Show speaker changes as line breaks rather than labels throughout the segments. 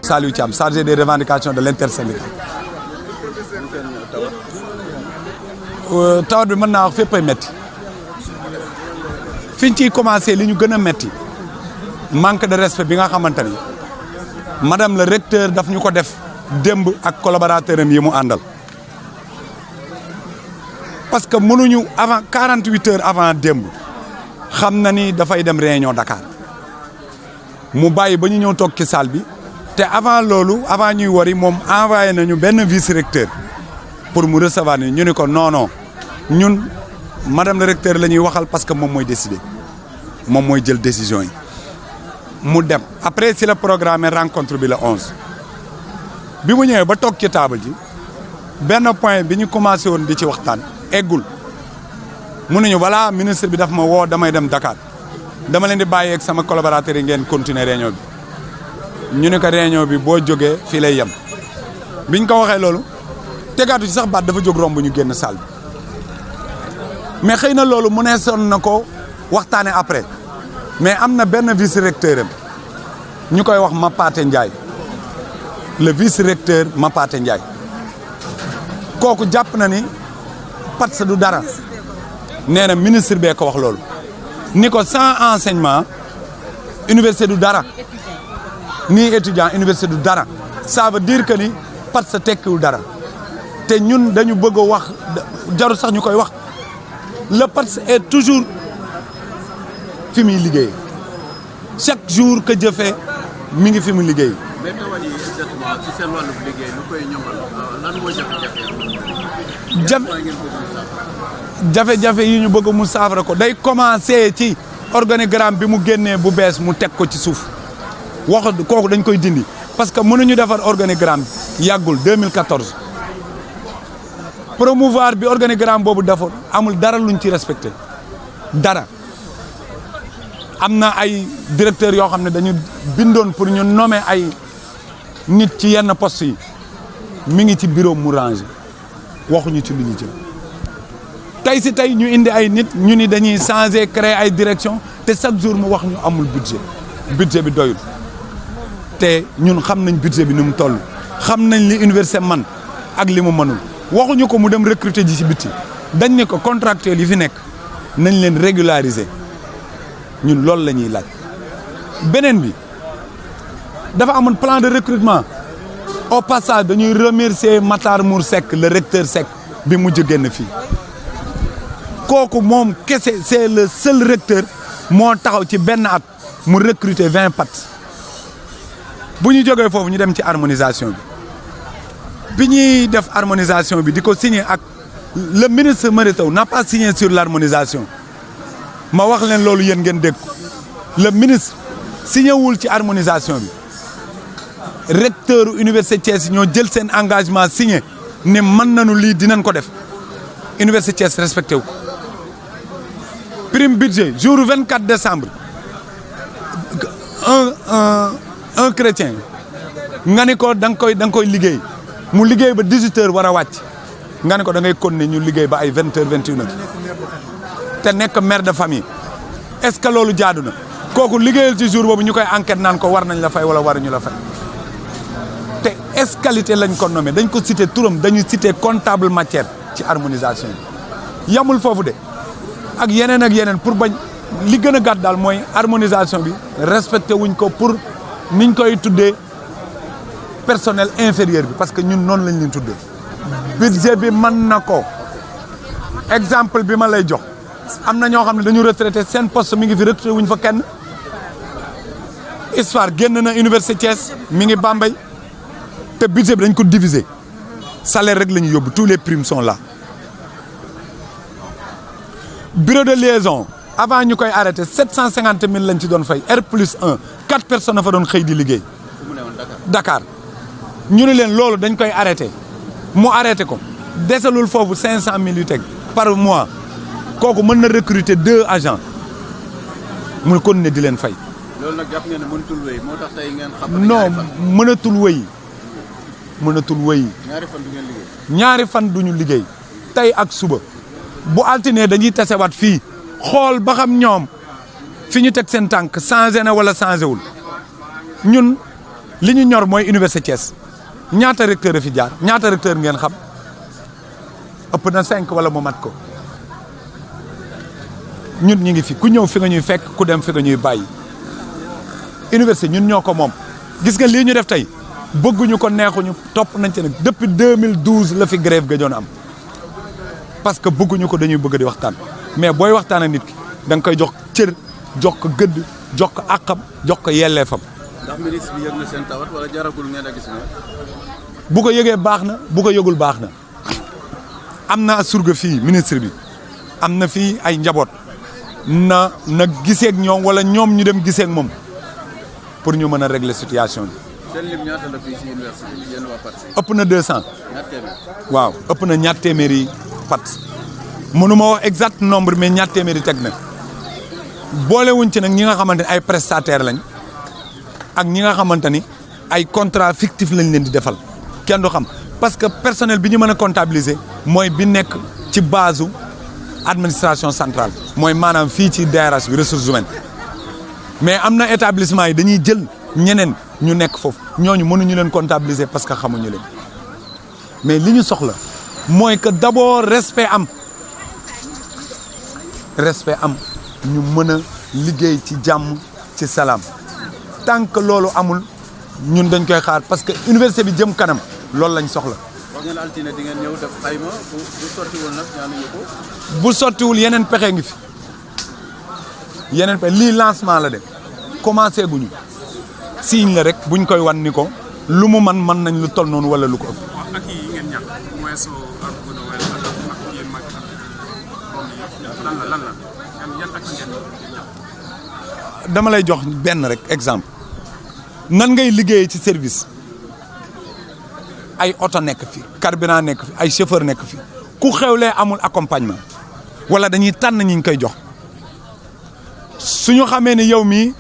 Saliou Thiam chargé des revendications de l'intersyndical. tawat bi mën naa wax fépp ay métti fiñ ciy commencé li ñu gën a métti manque de respect bi nga xamante ni madame le recteur daf ñu ko def démb ak collaborateur am yi mu àndal. parce que mënuñu avant 48 heures avant démb xam na ni dafay dem réunion Dakar mu bàyyi ba ñu ñëw toog ci salle bi te avant loolu avant ñuy wari moom envoyé nañu benn vice recteur pour mu recevoir ni ñu ni ko non non ñun madame le recteur la ñuy waxal parce que moom mooy décider moom mooy jël décision yi mu dem après si la programme rencontre bi la 11 bi mu ñëwee ba toog ci table ji benn point bi ñu commencé woon di ci waxtaan eggul mu ne ñu voilà ministre bi daf ma woo damay dem Dakar dama leen di bàyyi ak sama collaborateurs yi ngeen continuer réunion bi ñu ne ko réunion bi boo jógee fii lay yem biñ ko waxee loolu tegaatu ci sax baat dafa jóg romb ñu génn salle bi mais xëy na loolu mu ne sonn na ko waxtaane après mais am na benn vice recteur am ñu koy wax Mapaté Ndiaye le vice recteur Mapaté Ndiaye kooku jàpp na ni parce que du dara nee na ministre bee ko wax loolu ni ko sans enseignement université du dara ni étudiant université du dara ça veut dire que ni parce que tekkiwul dara te ñun dañu bëgg a wax jarul sax ñu koy wax le PATS est toujours fi muy liggéey chaque jour que jëfee mi ngi fi mu liggéey.
mais tawat yi exactement ci seen wàllu liggéey lu koy ñoŋal lan mooy
jafe-jafe yi ñu bëgg mu saafara ko day commencé ci organigramme bi mu génnee bu bees mu teg ko ci suuf wax kooku dañ koy dindi parce que mënuñu defar organigramme bi yàggul 2014 promouvoir bi organigramme boobu defoon amul dara luñ ci respecté dara am na ay directeurs yoo xam ne dañu bindoon pour ñu nommer ay nit ci yenn poste yi mi ngi ci bureau mu rangé waxuñu ci lu ñu jëm tey si tey ñu indi ay nit ñu ni dañuy changer créer ay direction te chaque jour mu wax ñu amul budget bi doyul te ñun xam nañ budget bi ni mu toll xam nañ li université man ak li mu mënul waxuñu ko mu dem recruter ji ci biti dañ ne ko contractuel yi fi nekk nañ leen régulariser ñun loolu la ñuy laaj beneen bi dafa amoon plan de recrutement au passage dañuy remercier Matar Mour Seck le recteur Seck bi mujj génn fii kooku moom kese c'est le seul recteur moo taxaw ci benn at mu recruter 20 PATS bu ñu jógee foofu ñu dem ci harmonisation bi ñuy def harmonisation bi di ko signer ak le ministre Mary Teuw n'a pas signé sur l'harmonisation ma wax leen loolu yéen ngeen dégg ko le ministre signé wul ci harmonisation bi recteur université Thiès ñoo jël seen engagement signé ne mën nañu lii dinañ ko def université Thiès respecté wu ko prime budget jour 24 décembre un chrétien nga ni ko da nga koy liggéey mu liggéey ba 18 heures war a wàcc nga ni ko da ngay continuer ñu liggéey ba ay 20 heures 21 heures te nekk mère de famille est-ce que loolu jaadu na kooku liggéeyal ci jour boobu ñu koy enquête naan ko war nañ la fay wala waruñu la fay te escalité lañ ko nommé dañ ko cité turam dañuy cité comptable matière ci harmonisation bi yamul foofu de ak yeneen pour bañ li gën a gàtt daal mooy harmonisation bi respecté wuñ ko pour niñ koy tuddee personnel inférieur bi parce que ñun noonu lañ leen tuddee budget bi mën na ko exemple bi ma lay jox am na ñoo xam ne dañu retraité seen poste mi ngi fi retraité wuñ fa kenn histoire génn na université Thiès mi ngi Bambey te budget bi dañ ko diviser salaire rek la ñu yóbbu tous les primes sont là bureau de liaison avant ñu koy arrêté 750 000 lañ ci doon fay R+1 4 personnes fa doon xëy di liggéey Dakar ñu ne leen loolu dañ koy arrêté mu arrêté ko desalul foofu 500 000 yu teg par mois kooku mën na recruter 2 agents mu continuer di leen fay.
loolu nag jàpp ngeen ne mënatul wéy moo tax tey ngeen xam.
non mënatul wéy.
ñaari fan du ngeen liggéey.
ñaari fan duñu liggéey tey ak suba bu altine dañuy tasewaat fii xool ba xam ñoom fi ñu teg seen tànk changé na wala changé wul ñun li ñu ñor mooy université Thiès ñaata recteur a fi jaar ñaata recteur ngeen xam ëpp na 5 wala mu mat ko ñun ñu ngi fi ku ñëw fi nga ñuy fekk ku dem fi nga ñuy bàyyi université ñun ñoo ko moom gis nga lii ñu def tey bëgguñu ko neexuñu topp nañ ci nag depuis 2012 la fi grève gëjoon am parce que bëgguñu ko dañuy bëgg di waxtaan mais booy waxtaan ak nit ki da nga koy jox cër jox ko gëdd jox ko àqam jox ko yelleefam.
ndax ministre bi yëg na seen tawat wala jaragul ngeen a gis ne.
bu ko yëgee baax na bu ko yëgul baax na am na surga fii ministre bi am na fii ay njaboot na gisee ak ñoom wala ñoom ñu dem gisee ak moom pour ñu mën a régler situation bi.
seen lim ñaata la fii si université bi yéen waa PATS.
ëpp na 200.
ñaar téeméer.
ëpp na ñaar téeméeri PATS mënu ma wax exact nombre mais ñaar téeméeri teg na boolewuñ ci nag ñi nga xamante ne ay prestataires lañ ak ñi nga xamante ni ay contrat fictif lañ leen di defal kenn du xam parce que personnel bi ñu mën a comptabiliser mooy bi nekk ci base administration centrale mooy maanaam fii ci DRH bi ressources humaines mais am na établissement yi dañuy jël ñeneen ñu nekk foofu ñooñu mënuñu leen comptabiliser parce que xamuñu leen mais li ñu soxla mooy que d'abord respect am ñu mën a liggéey ci jàmm ci salaam tant que loolu amul ñun dañ koy xaar parce que université bi jëm kanam loolu lañ soxla.
wax ngeen altine di ngeen ñëw def xayma bu sottiwul nag ñaanuñu ko.
bu sottiwul yeneen pexe ngi fi yeneen pexe lii lancement la de commencé guñu signe la rek buñ koy wan ni ko lu mu mën nañ lu toll noonu wala lu ko ëpp.
ak yi ngeen ñàkk bu weesoo ak gën a wel ak yéen mag lan la yan ak ngeen ñàkk.
dama lay jox benn rek exemple nan ngay liggéeyee ci service ay oto nekk fi carburant nekk fi ay chauffeur nekk fi ku xewlee amul accompagnement wala dañuy tànn ñi ñu koy jox suñu xamee ne yow mii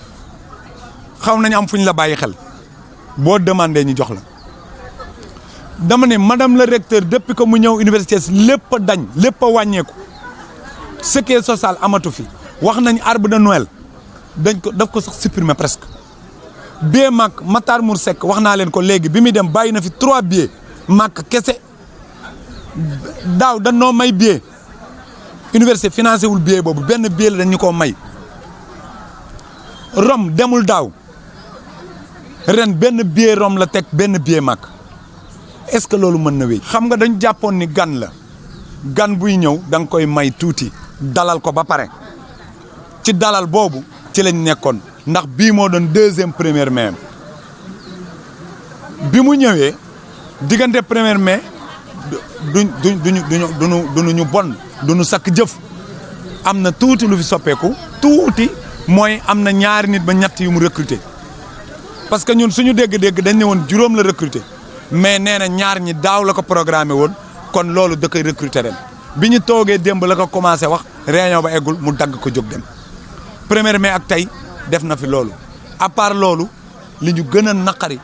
xaw nañu am fu ñu la bàyyi xel boo demandé ñu jox la dama ne madame le recteur depuis que mu ñëw université lépp a dañ lépp a wàññeeku sécurité sociale amatu fi wax nañ arbre de Noël dañ ko daf ko sax supprimer presque billet màkk Matar Mour Seck wax naa leen ko léegi bi muy dem bàyyi na fi 3 billets màkk kese daaw dañ noo may billet université financé wul billet boobu benn billet la dañ ñu koo may Rome demul daaw ren benn billet Rome la teg benn billet màkk est-ce que loolu mën na wéy. xam nga dañ jàppoon ni gan la gan buy ñëw da nga koy may tuuti dalal ko ba pare ci dalal boobu ci lañ nekkoon ndax bii moo doon 2e premier mai bi mu ñëwee diggante premier mai duñu bon duñu sakk jëf am na tuuti lu fi soppeeku tuuti mooy am na ñaari nit ba ñett yu mu recruter parce que ñun suñu dégg-dégg dañ ne woon juróom la recruter mais nee na ñaar ñi daaw la ko programmé woon kon loolu da koy recruter ren bi ñu toogee démb la ko commencé wax réunion ba eggul mu dagg ko jóg dem premier mai ak tey def na fi loolu à part loolu li ñu gën a naqari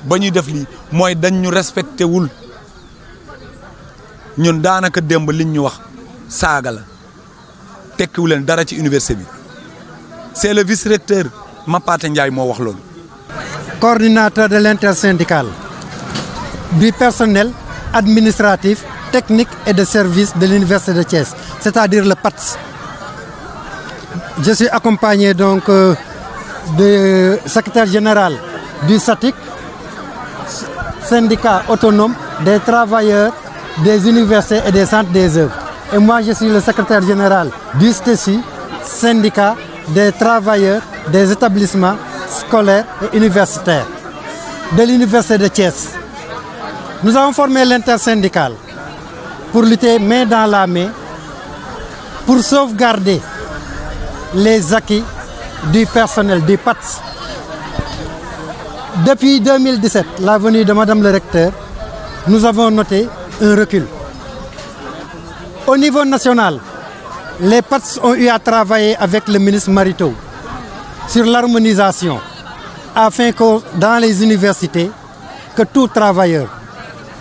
ba ñuy def lii mooy dañ ñu respecté wul ñun daanaka démb liñ ñu wax saaga la tekkiwu leen dara ci université bi c'est le vice-recteur Mapaté Ndiaye moo wax loolu.
Coordinateur de l'intersyndicale du personnel administratif, technique et de service de l'université de Thiès, c'est-à-dire le PATS. Je suis accompagné donc du secrétaire général du SATIC, syndicat autonome des travailleurs des universités et des centres des œuvres. Et moi, je suis le secrétaire général du STECI, syndicat des travailleurs des établissements scolaires et universitaires de l'université de Thiès. Nous avons formé l'intersyndicale pour lutter main dans la main, pour sauvegarder les acquis du personnel du PATS. Depuis 2017, la venue de Madame le recteur, nous avons noté un recul. Au niveau national, les PATS ont eu à travailler avec le ministre Marito sur l'harmonisation afin que dans les universités, que tout travailleur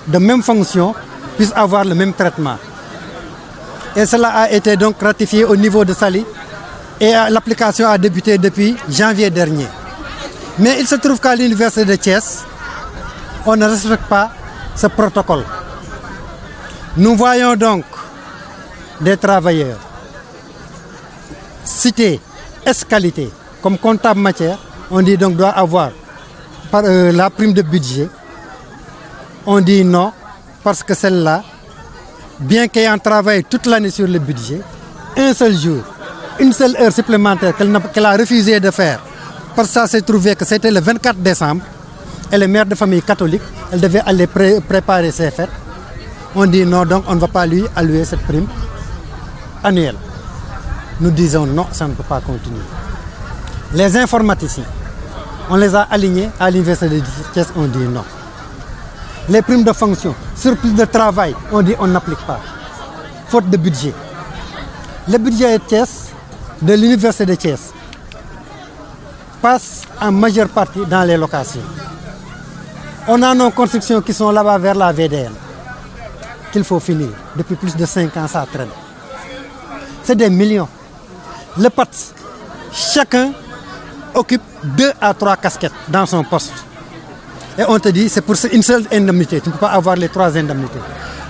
de même fonction puisse avoir le même traitement. Et cela a été donc ratifié au niveau de Saly et l'application a débuté depuis janvier dernier. Mais il se trouve qu'à l'université de Thiès, on ne respecte pas ce protocole. Nous voyons donc des travailleurs cités escalité comme comptable matière. On dit donc doit avoir la prime de budget. On dit non parce que celle-là, bien qu'ayant travaillé toute l'année sur le budget, un seul jour, une seule heure supplémentaire qu'elle a refusé de faire, parce que ça s'est trouvé que c'était le 24 décembre, elle est mère de famille catholique, elle devait aller préparer ses fêtes. On dit non, donc on ne va pas lui allouer cette prime annuelle. Nous disons non, ça ne peut pas continuer. Les informaticiens, on les a alignés à l'université de Thiès, on dit non. Les primes de fonction, surplus de travail, on dit on n'applique pas, faute de budget. Le budget de Thiès, de l'université de Thiès, passe en majeure partie dans les locations. On a nos constructions qui sont là-bas vers la VDN, qu'il faut finir. Depuis plus de 5 ans, ça traîne. C'est des millions. Le PATS, chacun occupe 2 à 3 casquettes dans son poste. Et on te dit, c'est pour une seule indemnité, tu ne peux pas avoir les 3 indemnités.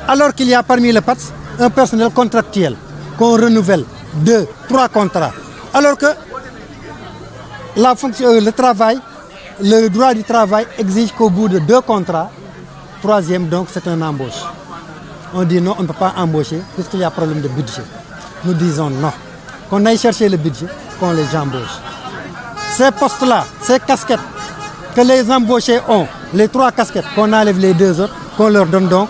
Alors qu'il y a parmi le PATS un personnel contractuel qu'on renouvelle 2, 3 contrats. Alors que la fonction, le travail, le droit du travail exige qu'au bout de 2 contrats, 3e donc c'est un embauche. On dit non, on ne peut pas embaucher puisqu'il y a problème de budget. Nous disons non, qu'on aille chercher le budget, qu'on les embauche. Ces postes-là, ces casquettes que les embauchés ont, les 3 casquettes, qu'on enlève les 2 autres, qu'on leur donne donc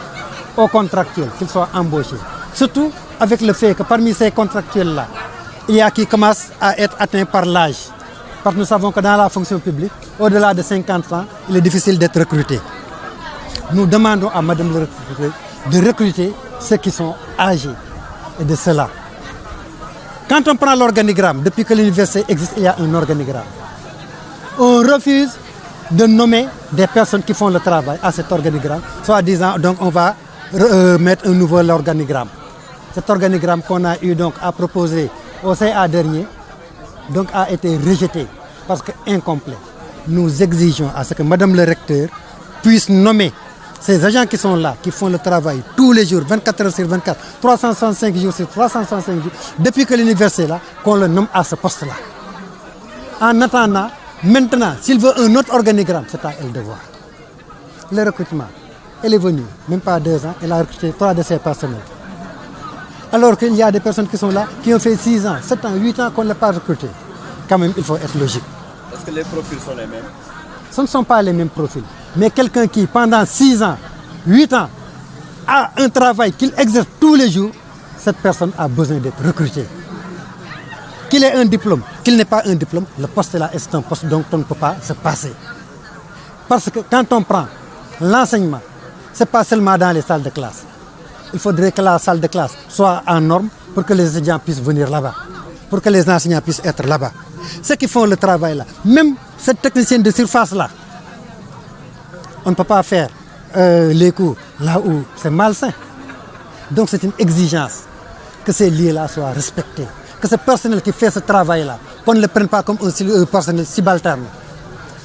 aux contractuels, qu'ils soient embauchés. Surtout avec le fait que parmi ces contractuels-là, il y a qui commencent à être atteints par l'âge. Parce que nous savons que dans la fonction publique, au-delà de 50 ans, il est difficile d'être recruté. Nous demandons à Madame le recruteur de recruter ceux qui sont âgés. Et de cela. Quand on prend l'organigramme, depuis que l'université existe, il y a un organigramme. On refuse de nommer des personnes qui font le travail à cet organigramme, soit disant donc on va mettre un nouvel organigramme. Cet organigramme qu'on a eu donc à proposer au CA dernier, donc a été rejeté parce que incomplet. Nous exigeons à ce que Madame le recteur puisse nommer ces agents qui sont là, qui font le travail tous les jours, 24 heures sur 24, 365 jours sur 365 jours, depuis que l'université est là, qu'on le nomme à ce poste-là. En attendant, maintenant, s'il veut un autre organigramme, c'est à elle de voir. Le recrutement, elle est venue, même pas 2 ans, elle a recruté 3 de ses personnels. Alors qu'il y a des personnes qui sont là, qui ont fait 6 ans, 7 ans, 8 ans qu'on ne l'a pas recruté. Quand même, il faut être logique.
Est-ce que les profils sont les mêmes?
Ce ne sont pas les mêmes profils. Mais quelqu'un qui, pendant 6 ans, 8 ans, a un travail qu'il exerce tous les jours, cette personne a besoin d'être recrutée. Qu'il ait un diplôme, qu'il n'ait pas un diplôme, le poste là est un poste dont on ne peut pas se passer. Parce que quand on prend l'enseignement, ce n'est pas seulement dans les salles de classe. Il faudrait que la salle de classe soit en norme pour que les étudiants puissent venir là-bas, pour que les enseignants puissent être là-bas. Ceux qui font le travail là, même cette technicienne de surface là, on ne peut pas faire les cours là où c'est malsain. Donc c'est une exigence que ces lieux-là soient respectés. Que ce personnel qui fait ce travail-là, qu'on ne le prenne pas comme un personnel subalterne.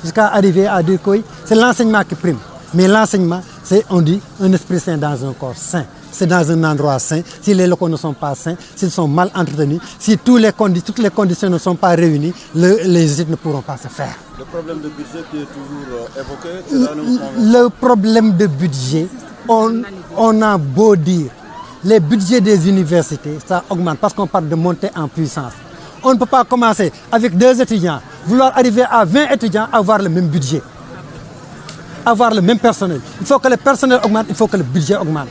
Jusqu'à arriver à dire que c'est l'enseignement qui prime. Mais l'enseignement, c'est, on dit, un esprit sain dans un corps sain. C'est dans un endroit sain. Si les locaux ne sont pas sains, s'ils sont mal entretenus, si toutes les conditions ne sont pas réunies, les études ne pourront pas se faire.
Le problème de budget qui est toujours évoqué, c'est là
le problème de budget, on a beau dire, les budgets des universités, ça augmente parce qu'on parle de montée en puissance. On ne peut pas commencer avec 2 étudiants, vouloir arriver à 20 étudiants, avoir le même budget, avoir le même personnel. Il faut que le personnel augmente, il faut que le budget augmente.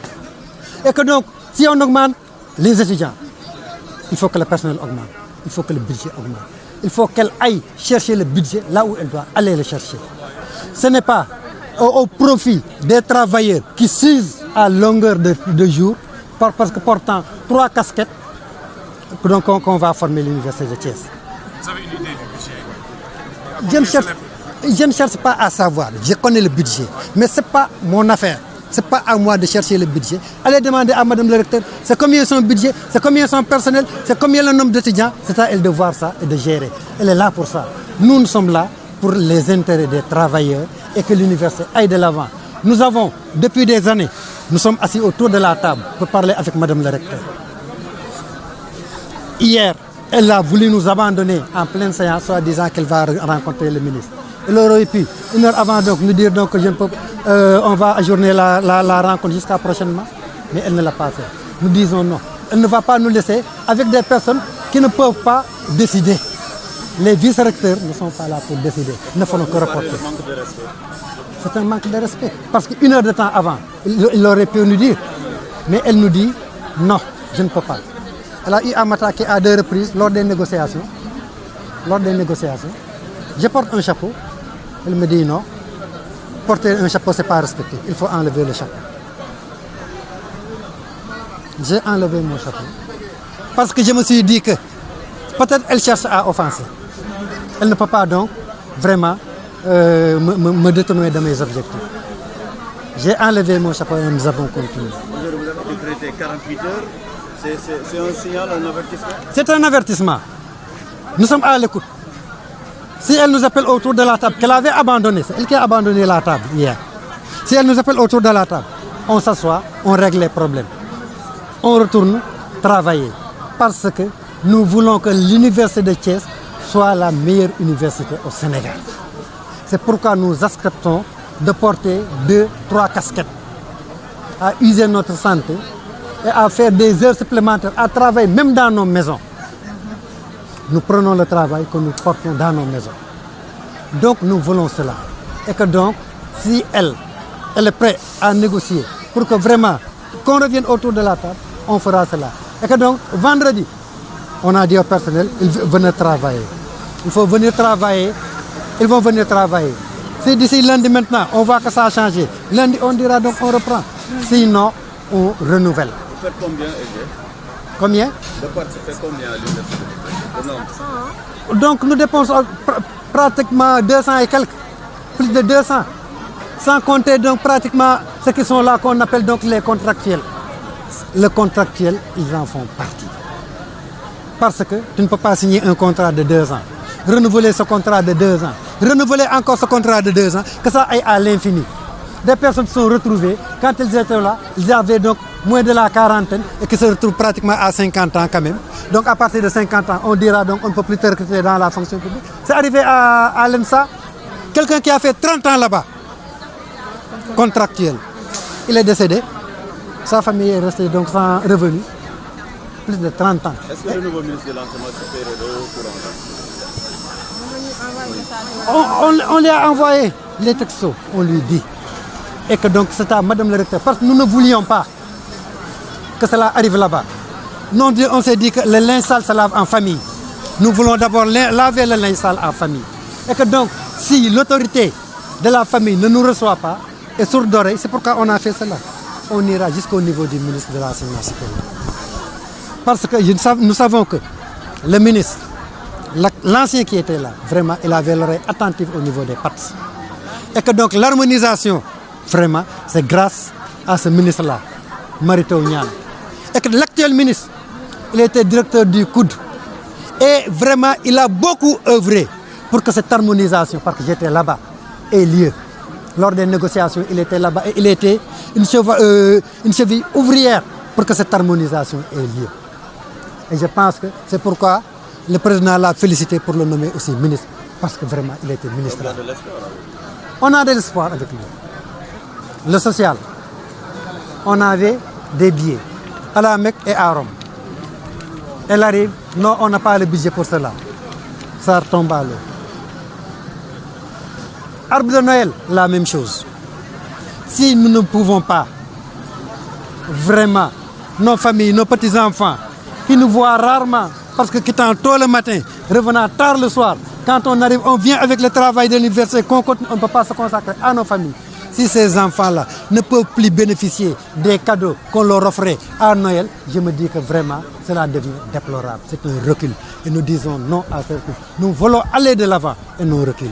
Et que donc, si on augmente les étudiants, il faut que le personnel augmente, il faut que le budget augmente. Il faut qu'elle aille chercher le budget là où elle doit aller le chercher. Ce n'est pas au profit des travailleurs qui s'usent à longueur de jour, parce que portant 3 casquettes, donc qu'on va former l'université de Thiès.
Vous avez une idée du budget?
Je ne cherche pas à savoir, je connais le budget, mais ce n'est pas mon affaire. Ce n'est pas à moi de chercher le budget. Allez demander à Madame le recteur, c'est combien son budget, c'est combien son personnel, c'est combien le nombre d'étudiants. C'est à elle de voir ça et de gérer. Elle est là pour ça. Nous sommes là pour les intérêts des travailleurs et que l'université aille de l'avant. Nous avons, depuis des années, nous sommes assis autour de la table pour parler avec Madame le recteur. Hier, elle a voulu nous abandonner en pleine séance, soit disant qu'elle va rencontrer le ministre. Elle aurait pu, une heure avant, donc, nous dire donc, que on va ajourner la rencontre jusqu'à prochainement, mais elle ne l'a pas fait. Nous disons non. Elle ne va pas nous laisser avec des personnes qui ne peuvent pas décider. Les vice-recteurs ne sont pas là pour décider, ils ne font que reporter. C'est un manque de respect. Parce qu'une heure de temps avant, il aurait pu nous dire. Mais elle nous dit non, je ne peux pas. Elle a eu à m'attaquer à 2 reprises lors des négociations. Je porte un chapeau. Elle me dit non. Porter un chapeau, ce n'est pas respecté. Il faut enlever le chapeau. J'ai enlevé mon chapeau. Parce que je me suis dit que peut-être elle cherche à offenser. Elle ne peut pas donc vraiment me détourner de mes objectifs. J'ai enlevé mon chapeau et nous avons continué.
Vous avez décrété 48 heures. C'est un signal, un avertissement?
C'est un avertissement. Nous sommes à l'écoute. Si elle nous appelle autour de la table, qu'elle avait abandonné, c'est elle qui a abandonné la table hier. Si elle nous appelle autour de la table, on s'assoit, on règle les problèmes. On retourne travailler. Parce que nous voulons que l'université de Thiès soit la meilleure université au Sénégal. C'est pourquoi nous acceptons de porter 2, 3 casquettes, à user notre santé et à faire des heures supplémentaires, à travailler même dans nos maisons. Nous prenons le travail que nous portons dans nos maisons. Donc nous voulons cela. Et que donc, si elle est prête à négocier pour que vraiment, qu'on revienne autour de la table, on fera cela. Et que donc, vendredi, on a dit au personnel, ils venaient travailler. Il faut venir travailler. Ils vont venir travailler. Si d'ici lundi maintenant, on voit que ça a changé, lundi on dira donc on reprend. Sinon, on renouvelle.
Vous faites combien, Hervé?
Combien?
De part, ça fait combien à l'université?
Donc nous dépensons pratiquement 200 et quelques, plus de 200, sans compter donc pratiquement ceux qui sont là qu'on appelle donc les contractuels. Les contractuels, ils en font partie. Parce que tu ne peux pas signer un contrat de 2 ans, renouveler ce contrat de 2 ans, renouveler encore ce contrat de 2 ans, que ça aille à l'infini. Des personnes se sont retrouvées, quand ils étaient là, ils avaient donc moins de la quarantaine et qui se retrouvent pratiquement à 50 ans quand même. Donc à partir de 50 ans, on dira donc on ne peut plus te recruter dans la fonction publique. C'est arrivé à l'ENSA, quelqu'un qui a fait 30 ans là-bas, contractuel. Il est décédé, sa famille est restée donc sans revenu, plus de 30 ans.
Est-ce que le nouveau ministre de l'enseignement supérieur est au courant?
On lui a envoyé les textos, on lui dit. Et que donc c'est à Madame le recteur, parce que nous ne voulions pas que cela arrive là-bas. Non, on s'est dit que le linge sale se lave en famille. Nous voulons d'abord laver le linge sale en famille. Et que donc, si l'autorité de la famille ne nous reçoit pas, est sourde d'oreille, c'est pourquoi on a fait cela. On ira jusqu'au niveau du ministre de l'enseignement supérieur. Parce que nous savons que le ministre, l'ancien qui était là, vraiment, il avait l'oreille attentive au niveau des pattes. Et que donc l'harmonisation, vraiment, c'est grâce à ce ministre-là, Mary Teuw Niane. Et que l'actuel ministre, il était directeur du COUD. Et vraiment, il a beaucoup œuvré pour que cette harmonisation, parce que j'étais là-bas, ait lieu. Lors des négociations, il était là-bas et il était une cheville ouvrière pour que cette harmonisation ait lieu. Et je pense que c'est pourquoi le président l'a félicité pour le nommer aussi ministre, parce que vraiment, il était ministre. On a de l'espoir avec lui. Le social, on avait des billets à la Mecque et à Rome. Elle arrive, non, on n'a pas le budget pour cela. Ça retombe à l'eau. Arbre de Noël, la même chose. Si nous ne pouvons pas, vraiment, nos familles, nos petits-enfants, qui nous voient rarement, parce que quittant tôt le matin, revenant tard le soir, quand on arrive, on vient avec le travail de l'université, on ne peut pas se consacrer à nos familles. Si ces enfants-là ne peuvent plus bénéficier des cadeaux qu'on leur offrait à Noël, je me dis que vraiment, cela devient déplorable. C'est un recul. Et nous disons non à ce recul. Nous voulons aller de l'avant et non reculer.